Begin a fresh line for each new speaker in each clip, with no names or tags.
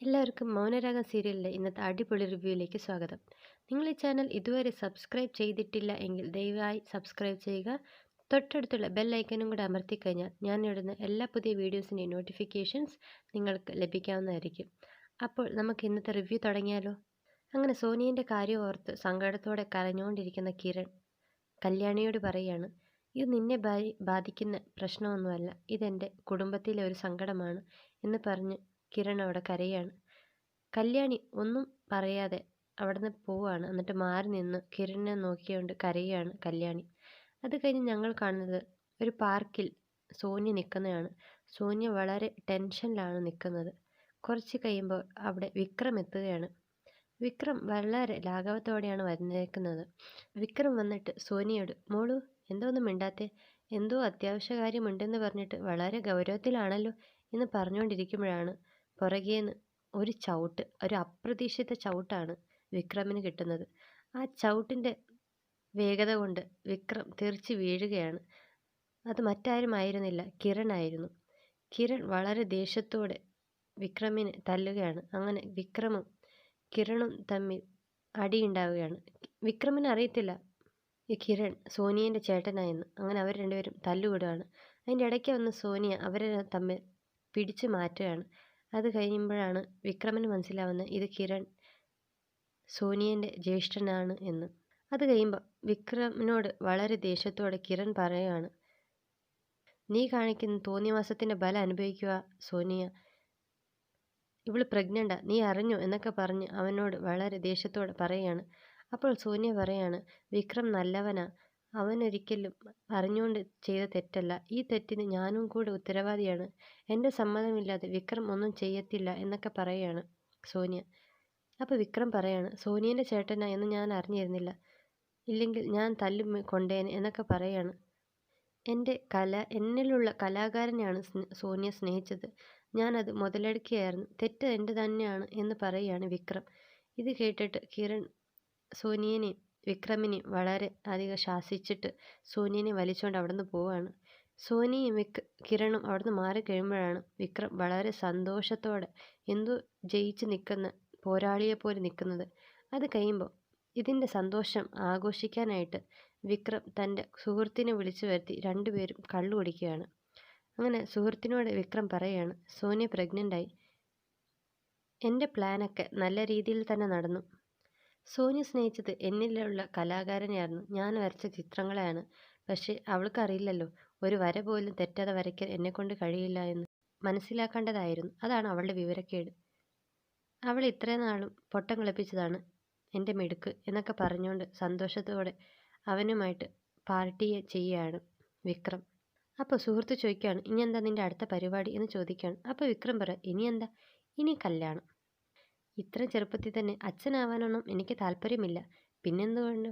എല്ലാവർക്കും മൗനരാഗം സീരിയലിൻ്റെ ഇന്നത്തെ അടിപൊളി റിവ്യൂയിലേക്ക് സ്വാഗതം. നിങ്ങൾ ഈ ചാനൽ ഇതുവരെ സബ്സ്ക്രൈബ് ചെയ്തിട്ടില്ല എങ്കിൽ ദയവായി സബ്സ്ക്രൈബ് ചെയ്യുക. തൊട്ടടുത്തുള്ള ബെൽ ഐക്കണും കൂടെ അമർത്തിക്കഴിഞ്ഞാൽ ഞാൻ ഇടുന്ന എല്ലാ പുതിയ വീഡിയോസിൻ്റെയും നോട്ടിഫിക്കേഷൻസ് നിങ്ങൾക്ക് ലഭിക്കാവുന്നതായിരിക്കും. അപ്പോൾ നമുക്ക് ഇന്നത്തെ റിവ്യൂ തുടങ്ങിയാലോ? അങ്ങനെ സോനിയൻ്റെ കാര്യം ഓർത്ത് സങ്കടത്തോടെ കരഞ്ഞുകൊണ്ടിരിക്കുന്ന കിരൺ കല്യാണിയോട് പറയുകയാണ്, ഇത് നിന്നെ ബാധിക്കുന്ന പ്രശ്നമൊന്നുമല്ല, ഇതെൻ്റെ കുടുംബത്തിലെ ഒരു സങ്കടമാണ് എന്ന് പറഞ്ഞ് കിരൺ അവിടെ കരയാണ്. കല്യാണി ഒന്നും പറയാതെ അവിടുന്ന് പോവാണ്. എന്നിട്ട് മാറി നിന്ന് കിരണിനെ നോക്കിക്കൊണ്ട് കരയാണ് കല്യാണി. അത് കഴിഞ്ഞ് ഞങ്ങൾ കാണുന്നത് ഒരു പാർക്കിൽ സോനിയ നിൽക്കുന്നതാണ്. സോനിയ വളരെ ടെൻഷനിലാണ് നിൽക്കുന്നത്. കുറച്ച് കഴിയുമ്പോൾ അവിടെ വിക്രം എത്തുകയാണ്. വിക്രം വളരെ ലാഘവത്തോടെയാണ് വന്നേക്കുന്നത്. വിക്രം വന്നിട്ട് സോനിയോട്, മോളു എന്തോ ഒന്നും മിണ്ടാത്തെ, എന്തോ അത്യാവശ്യ കാര്യമുണ്ടെന്ന് പറഞ്ഞിട്ട് വളരെ ഗൗരവത്തിലാണല്ലോ എന്ന് പറഞ്ഞുകൊണ്ടിരിക്കുമ്പോഴാണ് പുറകേന്ന് ഒരു ചവിട്ട്, ഒരു അപ്രതീക്ഷിത ചവിട്ടാണ് വിക്രമിന് കിട്ടുന്നത്. ആ ചവിട്ടിൻ്റെ വേഗത കൊണ്ട് വിക്രം തെറിച്ച് വീഴുകയാണ്. അത് മറ്റാരും ആയിരുന്നില്ല, കിരൺ ആയിരുന്നു. കിരൺ വളരെ ദേഷ്യത്തോടെ വിക്രമിനെ തല്ലുകയാണ്. അങ്ങനെ വിക്രമും കിരണും തമ്മിൽ അടിയുണ്ടാവുകയാണ്. വിക്രമിന് അറിയത്തില്ല ഈ കിരൺ സോനിയൻ്റെ ചേട്ടനായെന്ന്. അങ്ങനെ അവർ രണ്ടുപേരും തല്ലുകൂടുകയാണ്. അതിൻ്റെ ഇടയ്ക്ക് വന്ന് സോനിയ അവരെ തമ്മിൽ പിടിച്ചു മാറ്റുകയാണ്. അത് കഴിയുമ്പോഴാണ് വിക്രമിന് മനസ്സിലാവുന്നത് ഇത് കിരൺ സോനിയൻ്റെ ജ്യേഷ്ഠനാണ് എന്ന്. അത് കഴിയുമ്പോൾ വിക്രമിനോട് വളരെ ദേഷ്യത്തോടെ കിരൺ പറയുകയാണ്, നീ കാണിക്കുന്ന തോന്നിയവാസത്തിൻ്റെ ബലം അനുഭവിക്കുക സോനിയ, ഇവള് പ്രഗ്നൻ്റാ, നീ അറിഞ്ഞോ എന്നൊക്കെ പറഞ്ഞ് അവനോട് വളരെ ദേഷ്യത്തോടെ പറയുകയാണ്. അപ്പോൾ സോനിയ പറയാണ്, വിക്രം നല്ലവനാ, അവനൊരിക്കലും അറിഞ്ഞുകൊണ്ട് ചെയ്ത തെറ്റല്ല, ഈ തെറ്റിന് ഞാനും കൂടെ ഉത്തരവാദിയാണ്, എൻ്റെ സമ്മതമില്ലാതെ വിക്രം ഒന്നും ചെയ്യത്തില്ല എന്നൊക്കെ പറയുകയാണ് സോനിയ. അപ്പോൾ വിക്രം പറയാണ്, സോനിയൻ്റെ ചേട്ടനാ എന്ന് ഞാൻ അറിഞ്ഞിരുന്നില്ല, ഇല്ലെങ്കിൽ ഞാൻ തല്ലു കൊണ്ടേനെ എന്നൊക്കെ പറയാണ്. എന്നിലുള്ള കലാകാരനെയാണ് സോനിയ സ്നേഹിച്ചത്, ഞാനത് മുതലെടുക്കുകയായിരുന്നു, തെറ്റ് എൻ്റെ തന്നെയാണ് എന്ന് പറയുകയാണ് വിക്രം. ഇത് കേട്ടിട്ട് കിരൺ സോനിയനെയും വിക്രമിനെയും വളരെ അധികം ശാസിച്ചിട്ട് സോനിയനെ വലിച്ചുകൊണ്ട് അവിടെ നിന്ന് പോവുകയാണ്. സോനിയും കിരണും അവിടുന്ന് മാറിക്കഴിയുമ്പോഴാണ് വിക്രം വളരെ സന്തോഷത്തോടെ എന്തോ ജയിച്ച് നിൽക്കുന്ന പോരാളിയെപ്പോലെ നിൽക്കുന്നത്. അത് കഴിയുമ്പോൾ ഇതിൻ്റെ സന്തോഷം ആഘോഷിക്കാനായിട്ട് വിക്രം തൻ്റെ സുഹൃത്തിനെ വിളിച്ചു വരുത്തി രണ്ടുപേരും കള്ളു കുടിക്കുകയാണ്. അങ്ങനെ സുഹൃത്തിനോട് വിക്രം പറയുകയാണ്, സോനിയ പ്രഗ്നൻ്റായി, എൻ്റെ പ്ലാനൊക്കെ നല്ല രീതിയിൽ തന്നെ നടന്നു, സോനിയ സ്നേഹിച്ചത് എന്നിലുള്ള കലാകാരനെയായിരുന്നു, ഞാൻ വരച്ച ചിത്രങ്ങളെയാണ്, പക്ഷേ അവൾക്കറിയില്ലല്ലോ ഒരു വര പോലും തെറ്റാതെ വരയ്ക്കാൻ എന്നെക്കൊണ്ട് കഴിയില്ല എന്ന് മനസ്സിലാക്കേണ്ടതായിരുന്നു, അതാണ് അവളുടെ വിവരക്കേട്, അവൾ ഇത്രയും നാളും പൊട്ടം കളിപ്പിച്ചതാണ് എൻ്റെ മിടുക്ക് എന്നൊക്കെ പറഞ്ഞുകൊണ്ട് സന്തോഷത്തോടെ അവനുമായിട്ട് പാർട്ടിയെ ചെയ്യുകയാണ് വിക്രം. അപ്പോൾ സുഹൃത്ത് ചോദിക്കുകയാണ്, ഇനി എന്താ നിൻ്റെ അടുത്ത പരിപാടി എന്ന് ചോദിക്കുകയാണ്. അപ്പോൾ വിക്രം പറയാം, ഇനി എന്താ, ഇനി കല്യാണം, ഇത്ര ചെറുപ്പത്തിൽ തന്നെ അച്ഛനാവാനൊന്നും എനിക്ക് താല്പര്യമില്ല, പിന്നെന്തുകൊണ്ട്,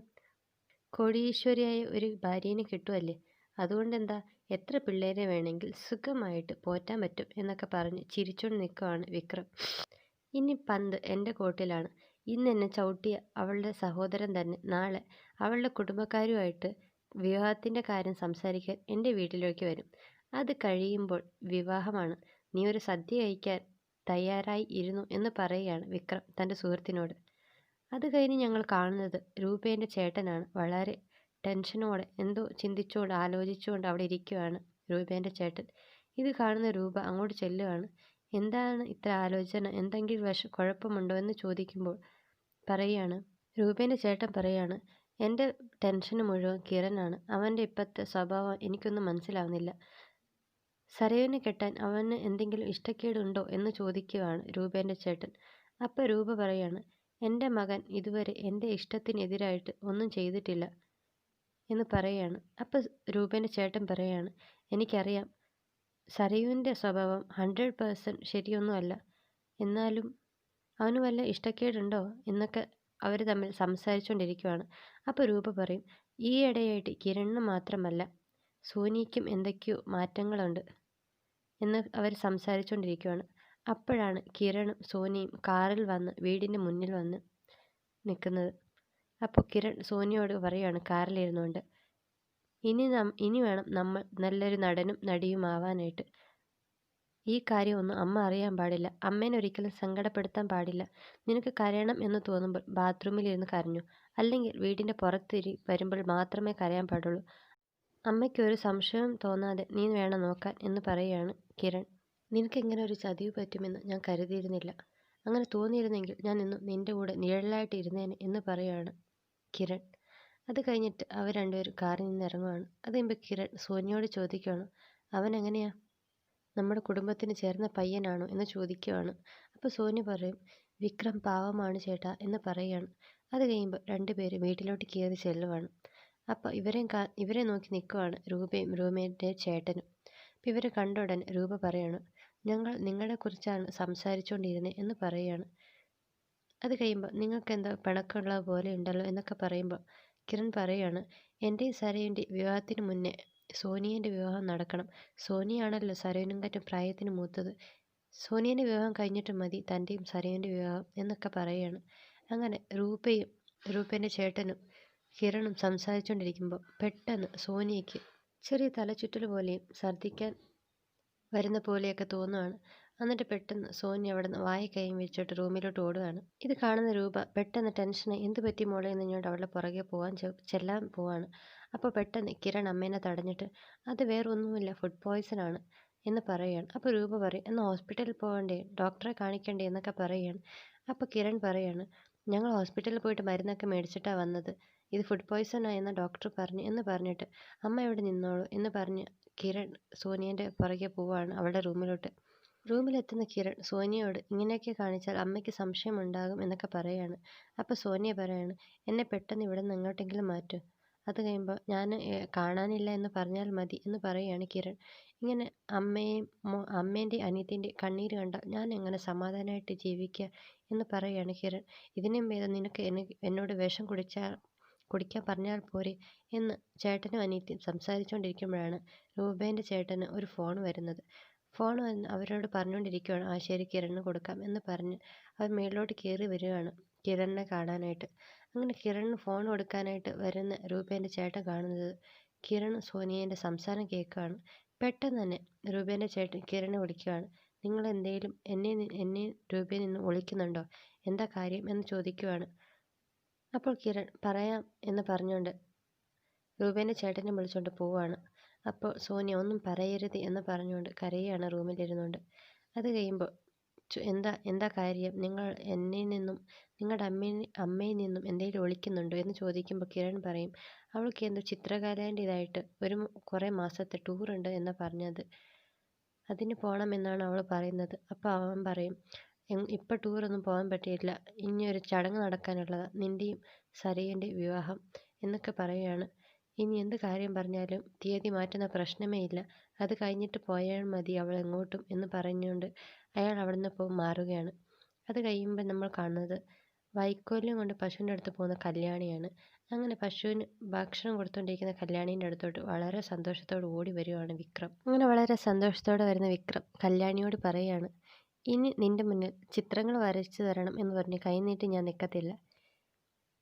കോടീശ്വരിയായ ഒരു ഭാര്യനെ കിട്ടുമല്ലേ, അതുകൊണ്ടെന്താ, എത്ര പിള്ളേരെ വേണമെങ്കിൽ സുഖമായിട്ട് പോറ്റാൻ പറ്റും എന്നൊക്കെ പറഞ്ഞ് ചിരിച്ചുകൊണ്ട് നിൽക്കുകയാണ് വിക്രം. ഇനി പന്ത് എൻ്റെ കോർട്ടിലാണ്, ഇന്ന് എന്നെ ചവിട്ടിയ അവളുടെ സഹോദരൻ തന്നെ നാളെ അവളുടെ കുടുംബക്കാരുമായിട്ട് വിവാഹത്തിൻ്റെ കാര്യം സംസാരിക്കാൻ എൻ്റെ വീട്ടിലേക്ക് വരും, അത് കഴിയുമ്പോൾ വിവാഹമാണ്, നീ ഒരു സദ്യ കഴിക്കാൻ തയ്യാറായി ഇരുന്നു എന്ന് പറയുകയാണ് വിക്രം തൻ്റെ സുഹൃത്തിനോട്. അത് കഴിഞ്ഞ് ഞങ്ങൾ കാണുന്നത് രൂപേൻ്റെ ചേട്ടനാണ്. വളരെ ടെൻഷനോടെ എന്തോ ചിന്തിച്ചുകൊണ്ട് ആലോചിച്ചുകൊണ്ട് അവിടെ ഇരിക്കുകയാണ് രൂപേൻ്റെ ചേട്ടൻ. ഇത് കാണുന്ന രൂപ അങ്ങോട്ട് ചെല്ലുകയാണ്. എന്താണ് ഇത്ര ആലോചന, എന്തെങ്കിലും കുഴപ്പമുണ്ടോ എന്ന് ചോദിക്കുമ്പോൾ പറയുകയാണ്, രൂപേൻ്റെ ചേട്ടൻ പറയുകയാണ്, എൻ്റെ ടെൻഷന് മുഴുവൻ കിരണാണ്, അവൻ്റെ ഇപ്പോഴത്തെ സ്വഭാവം എനിക്കൊന്നും മനസ്സിലാവുന്നില്ല, സരയുവിനെ കെട്ടാൻ അവന് എന്തെങ്കിലും ഇഷ്ടക്കേടുണ്ടോ എന്ന് ചോദിക്കുകയാണ് രൂപേൻ്റെ ചേട്ടൻ. അപ്പോൾ രൂപ പറയാണ്, എൻ്റെ മകൻ ഇതുവരെ എൻ്റെ ഇഷ്ടത്തിനെതിരായിട്ട് ഒന്നും ചെയ്തിട്ടില്ല എന്ന് പറയുകയാണ്. അപ്പോൾ രൂപേൻ്റെ ചേട്ടൻ പറയുകയാണ്, എനിക്കറിയാം സരയുവിൻ്റെ സ്വഭാവം 100% ശരിയൊന്നുമല്ല, എന്നാലും അവന് വല്ല ഇഷ്ടക്കേടുണ്ടോ എന്നൊക്കെ അവർ തമ്മിൽ സംസാരിച്ചുകൊണ്ടിരിക്കുകയാണ്. അപ്പോൾ രൂപ പറയും, ഈയിടെയായിട്ട് കിരണിന് മാത്രമല്ല സോനിയയ്ക്കും എന്തൊക്കെയോ മാറ്റങ്ങളുണ്ട് എന്ന് അവർ സംസാരിച്ചുകൊണ്ടിരിക്കുകയാണ്. അപ്പോഴാണ് കിരണും സോനിയും കാറിൽ വന്ന് വീടിൻ്റെ മുന്നിൽ വന്ന് നിൽക്കുന്നത്. അപ്പോൾ കിരൺ സോനിയോട് പറയുകയാണ് കാറിലിരുന്നുകൊണ്ട്, ഇനി വേണം നമ്മൾ നല്ലൊരു നടനും നടിയുമാവാനായിട്ട്, ഈ കാര്യമൊന്നും അമ്മ അറിയാൻ പാടില്ല. അമ്മേനെ ഒരിക്കലും സങ്കടപ്പെടുത്താൻ പാടില്ല. നിനക്ക് കരയണം എന്ന് തോന്നുമ്പോൾ ബാത്റൂമിലിരുന്ന് കരഞ്ഞു. അല്ലെങ്കിൽ വീടിൻ്റെ പുറത്തിരി വരുമ്പോൾ മാത്രമേ കരയാൻ പാടുള്ളൂ. അമ്മയ്ക്ക് ഒരു സംശയവും തോന്നാതെ നീ വേണം നോക്കാൻ എന്ന് പറയുകയാണ് കിരൺ. നിനക്കിങ്ങനെ ഒരു ചതിവ് പറ്റുമെന്ന് ഞാൻ കരുതിയിരുന്നില്ല. അങ്ങനെ തോന്നിയിരുന്നെങ്കിൽ ഞാൻ ഇന്നും നിന്റെ കൂടെ നിഴലായിട്ട് ഇരുന്നേനെ എന്ന് പറയുകയാണ് കിരൺ. അത് കഴിഞ്ഞിട്ട് അവർ രണ്ടുപേരും കാറിൽ നിന്ന് ഇറങ്ങുവാണ്. അത് കഴിയുമ്പോൾ കിരൺ സോനിയോട് ചോദിക്കുകയാണ്, അവൻ എങ്ങനെയാ, നമ്മുടെ കുടുംബത്തിന് ചേർന്ന പയ്യനാണോ എന്ന് ചോദിക്കുകയാണ്. അപ്പോൾ സോനി പറയും, വിക്രം പാവമാണ് ചേട്ടാ എന്ന് പറയുകയാണ്. അത് കഴിയുമ്പോൾ രണ്ടുപേരും വീട്ടിലോട്ട് കയറി ചെല്ലുവാണ്. അപ്പോൾ ഇവരെ നോക്കി നിൽക്കുവാണ് രൂപയും രൂപയുടെ ചേട്ടനും. അപ്പോൾ ഇവരെ കണ്ട ഉടനെ രൂപ പറയാണ്, ഞങ്ങൾ നിങ്ങളെക്കുറിച്ചാണ് സംസാരിച്ചുകൊണ്ടിരുന്നത് എന്ന് പറയുകയാണ്. അത് കഴിയുമ്പോൾ നിങ്ങൾക്ക് എന്താ പിണക്കമുള്ള പോലെ ഉണ്ടല്ലോ എന്നൊക്കെ പറയുമ്പോൾ കിരൺ പറയുകയാണ്, എൻ്റെയും സരയുൻ്റെയും വിവാഹത്തിന് മുന്നേ സോനിയൻ്റെ വിവാഹം നടക്കണം. സോനിയാണല്ലോ സരയുനെക്കാട്ടും പ്രായത്തിന് മൂത്തത്. സോനിയൻ്റെ വിവാഹം കഴിഞ്ഞിട്ട് മതി തൻ്റെയും സരയുൻ്റെ വിവാഹം എന്നൊക്കെ പറയുകയാണ്. അങ്ങനെ രൂപേൻ്റെ ചേട്ടനും കിരണും സംസാരിച്ചുകൊണ്ടിരിക്കുമ്പോൾ പെട്ടെന്ന് സോനിയയ്ക്ക് ചെറിയ തലചുറ്റൽ പോലെയും ഛർദ്ദിക്കാൻ വരുന്ന പോലെയൊക്കെ തോന്നുകയാണ്. എന്നിട്ട് പെട്ടെന്ന് സോനി അവിടെ നിന്ന് വായ കൈയും വെച്ചിട്ട് റൂമിലോട്ട് ഓടുകയാണ്. ഇത് കാണുന്ന രൂപ പെട്ടെന്ന് ടെൻഷനായി എന്ത് പറ്റി മോളെ എന്ന് ഇങ്ങോട്ട് അവളുടെ പുറകെ ചെല്ലാൻ പോവാണ്. അപ്പോൾ പെട്ടെന്ന് കിരൺ അമ്മേനെ തടഞ്ഞിട്ട് അത് വേറെ ഒന്നുമില്ല, ഫുഡ് പോയ്സൺ ആണ് എന്ന് പറയുകയാണ്. അപ്പോൾ രൂപ പറയും, എന്നാൽ ഹോസ്പിറ്റലിൽ പോകണ്ടേ, ഡോക്ടറെ കാണിക്കണ്ടേ എന്നൊക്കെ പറയുകയാണ്. അപ്പോൾ കിരൺ പറയാണ്, ഞങ്ങൾ ഹോസ്പിറ്റലിൽ പോയിട്ട് മരുന്നൊക്കെ മേടിച്ചിട്ടാണ് വന്നത്. ഇത് ഫുഡ് പോയ്സൺ ആയെന്ന് ഡോക്ടർ പറഞ്ഞു എന്ന് പറഞ്ഞിട്ട് അമ്മ ഇവിടെ നിന്നോളൂ എന്ന് പറഞ്ഞ് കിരൺ സോനിയൻ്റെ പുറകെ പോവാണ് അവളുടെ റൂമിലോട്ട്. റൂമിലെത്തുന്ന കിരൺ സോനിയയോട് ഇങ്ങനെയൊക്കെ കാണിച്ചാൽ അമ്മയ്ക്ക് സംശയമുണ്ടാകും എന്നൊക്കെ പറയാണ്. അപ്പോൾ സോനിയ പറയാണ്, എന്നെ പെട്ടെന്ന് ഇവിടെ നിന്ന് എങ്ങോട്ടെങ്കിലും മാറ്റും. അത് കഴിയുമ്പോൾ ഞാൻ കാണാനില്ല എന്ന് പറഞ്ഞാൽ മതി എന്ന് പറയുകയാണ് കിരൺ. ഇങ്ങനെ അമ്മേൻ്റെ അനിയത്തിൻ്റെ കണ്ണീര് കണ്ടാൽ ഞാൻ എങ്ങനെ സമാധാനമായിട്ട് ജീവിക്കുക എന്ന് പറയുകയാണ് കിരൺ. ഇതിനും ഭേദം നിനക്ക് എന്നോട് വിഷം കുടിക്കാൻ പറഞ്ഞാൽ പോരെ എന്ന് ചേട്ടനും അനിയത്തിയും സംസാരിച്ചുകൊണ്ടിരിക്കുമ്പോഴാണ് രൂപേൻ്റെ ചേട്ടന് ഒരു ഫോൺ വരുന്നത്. ഫോൺ വന്ന് അവരോട് പറഞ്ഞുകൊണ്ടിരിക്കുകയാണ്, ആ ശരി കിരണിന് കൊടുക്കാം എന്ന് പറഞ്ഞ് അവർ മേളിലോട്ട് കയറി വരികയാണ് കിരണിനെ കാണാനായിട്ട്. അങ്ങനെ കിരണിന് ഫോൺ കൊടുക്കാനായിട്ട് വരുന്ന രൂപേൻ്റെ ചേട്ടൻ കാണുന്നത് കിരൺ സോനിയേൻ്റെ സംസാരം കേൾക്കുകയാണ്. പെട്ടെന്ന് തന്നെ രൂപേൻ്റെ ചേട്ടൻ കിരണിനെ വിളിക്കുകയാണ്, നിങ്ങൾ എന്തെങ്കിലും എന്നെ രൂപയിൽ നിന്ന് ഒളിക്കുന്നുണ്ടോ, എന്താ കാര്യം എന്ന് ചോദിക്കുകയാണ്. അപ്പോൾ കിരൺ പറയാം എന്ന് പറഞ്ഞുകൊണ്ട് രൂപേൻ്റെ ചേട്ടനെ വിളിച്ചുകൊണ്ട് പോവുകയാണ്. അപ്പോൾ സോനിയ ഒന്നും പറയരുത് എന്ന് പറഞ്ഞുകൊണ്ട് കരയുകയാണ് റൂമിലിരുന്നുകൊണ്ട്. അത് കഴിയുമ്പോൾ എന്താ കാര്യം, നിങ്ങൾ എന്നിൽ നിന്നും നിങ്ങളുടെ അമ്മയിൽ നിന്നും എന്തെങ്കിലും ഒളിക്കുന്നുണ്ടോ എന്ന് ചോദിക്കുമ്പോൾ കിരൺ പറയും, അവൾക്ക് എന്തോ ചിത്രകലേൻ്റെതായിട്ട് കുറേ മാസത്തെ ടൂറുണ്ട് എന്നാണ് പറഞ്ഞത്, അതിന് പോകണമെന്നാണ് അവൾ പറയുന്നത്. അപ്പോൾ അവൻ പറയും, ഇപ്പം ടൂറൊന്നും പോകാൻ പറ്റിയില്ല, ഇനി ഒരു ചടങ്ങ് നടക്കാനുള്ളതാണ്, നിൻ്റെയും സരയുൻ്റെ വിവാഹം എന്നൊക്കെ പറയുകയാണ്. ഇനി എന്ത് കാര്യം പറഞ്ഞാലും തീയതി മാറ്റുന്ന പ്രശ്നമേ ഇല്ല, അത് കഴിഞ്ഞിട്ട് പോയാൽ മതി അവൾ എങ്ങോട്ടും എന്ന് പറഞ്ഞുകൊണ്ട് അയാൾ അവിടെ നിന്ന് മാറുകയാണ്. അത് കഴിയുമ്പോൾ നമ്മൾ കാണുന്നത് വൈക്കോലും കൊണ്ട് പശുവിൻ്റെ അടുത്ത് പോകുന്ന കല്യാണിയാണ്. അങ്ങനെ പശുവിന് ഭക്ഷണം കൊടുത്തുകൊണ്ടിരിക്കുന്ന കല്യാണീൻ്റെ അടുത്തോട്ട് വളരെ സന്തോഷത്തോടെ ഓടി വരുവാണ് വിക്രം. അങ്ങനെ വളരെ സന്തോഷത്തോടെ വരുന്ന വിക്രം കല്യാണിയോട് പറയുകയാണ്, ഇനി നിൻ്റെ മുന്നിൽ ചിത്രങ്ങൾ വരച്ചു തരണം എന്ന് പറഞ്ഞ് കൈനീട്ടി ഞാൻ നിൽക്കത്തില്ല.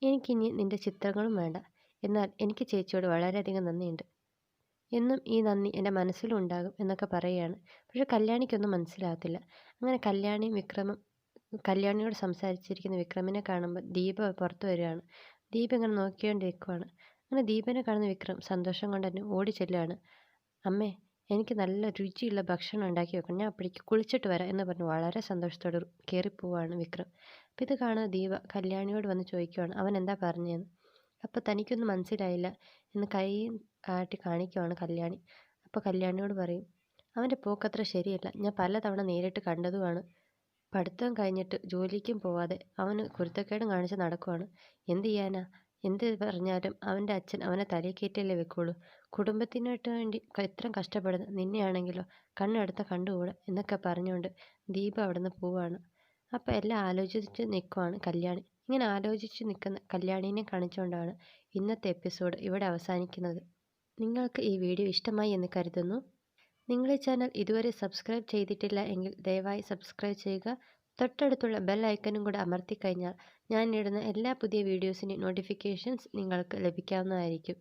എനിക്കിനി നിൻ്റെ ചിത്രങ്ങളും വേണ്ട. എന്നാൽ എനിക്ക് ചേച്ചിയോട് വളരെയധികം നന്ദിയുണ്ട്. എന്നും ഈ നന്ദി എൻ്റെ മനസ്സിലും ഉണ്ടാകും എന്നൊക്കെ പറയുകയാണ്. പക്ഷെ കല്യാണിക്കൊന്നും മനസ്സിലാകത്തില്ല. അങ്ങനെ കല്യാണിയോട് സംസാരിച്ചിരിക്കുന്ന വിക്രമിനെ കാണുമ്പോൾ ദീപ പുറത്തു വരികയാണ്. ദീപ ഇങ്ങനെ നോക്കിക്കൊണ്ടിരിക്കുവാണ്. അങ്ങനെ ദീപനെ കാണുന്ന വിക്രം സന്തോഷം കൊണ്ട് തന്നെ ഓടി ചെല്ലുകയാണ്. അമ്മേ, എനിക്ക് നല്ല രുചിയുള്ള ഭക്ഷണം ഉണ്ടാക്കി വെക്കണം, ഞാൻ അപ്പോഴേക്ക് കുളിച്ചിട്ട് വരാം എന്ന് പറഞ്ഞ് വളരെ സന്തോഷത്തോടെ കയറിപ്പോവാണ് വിക്രം. അപ്പോൾ ഇത് കാണുന്ന ദീപ കല്യാണിയോട് വന്ന് ചോദിക്കുവാണ്, അവൻ എന്താ പറഞ്ഞതെന്ന്. അപ്പോൾ തനിക്കൊന്നും മനസ്സിലായില്ല എന്ന് കൈ ആട്ടി കാണിക്കുവാണ് കല്യാണി. അപ്പോൾ കല്യാണിയോട് പറയും, അവൻ്റെ പോക്കത്ര ശരിയല്ല, ഞാൻ പലതവണ നേരിട്ട് കണ്ടതുമാണ്. പഠിത്തം കഴിഞ്ഞിട്ട് ജോലിക്കും പോവാതെ അവന് കുരുത്തക്കേടും കാണിച്ച് നടക്കുവാണ്. എന്ത് ചെയ്യാനാ, എന്ത് പറഞ്ഞാലും അവൻ്റെ അച്ഛൻ അവനെ തലയിൽ കയറ്റിയല്ലേ വെക്കുള്ളൂ. കുടുംബത്തിനായിട്ട് വേണ്ടി ഇത്രയും കഷ്ടപ്പെടുന്ന നിന്നെയാണെങ്കിലോ കണ്ണെടുത്ത കണ്ടുകൂടാ എന്നൊക്കെ പറഞ്ഞുകൊണ്ട് ദീപ അവിടെ നിന്ന് പോവാണ്. അപ്പോൾ എല്ലാം ആലോചിച്ച് നിൽക്കുവാണ് കല്യാണി. ഇങ്ങനെ ആലോചിച്ച് നിൽക്കുന്ന കല്യാണീനെ കാണിച്ചുകൊണ്ടാണ് ഇന്നത്തെ എപ്പിസോഡ് ഇവിടെ അവസാനിക്കുന്നത്. നിങ്ങൾക്ക് ഈ വീഡിയോ ഇഷ്ടമായി എന്ന് കരുതുന്നു. നിങ്ങൾ ഈ ചാനൽ ഇതുവരെ സബ്സ്ക്രൈബ് ചെയ്തിട്ടില്ല എങ്കിൽ ദയവായി സബ്സ്ക്രൈബ് ചെയ്യുക. തൊട്ടടുത്തുള്ള ബെൽ ഐക്കണും കൂടെ അമർത്തി കഴിഞ്ഞാൽ ഞാൻ ഇടുന്ന എല്ലാ പുതിയ വീഡിയോസിൻ്റെയും നോട്ടിഫിക്കേഷൻസ് നിങ്ങൾക്ക് ലഭിക്കാവുന്നതായിരിക്കും.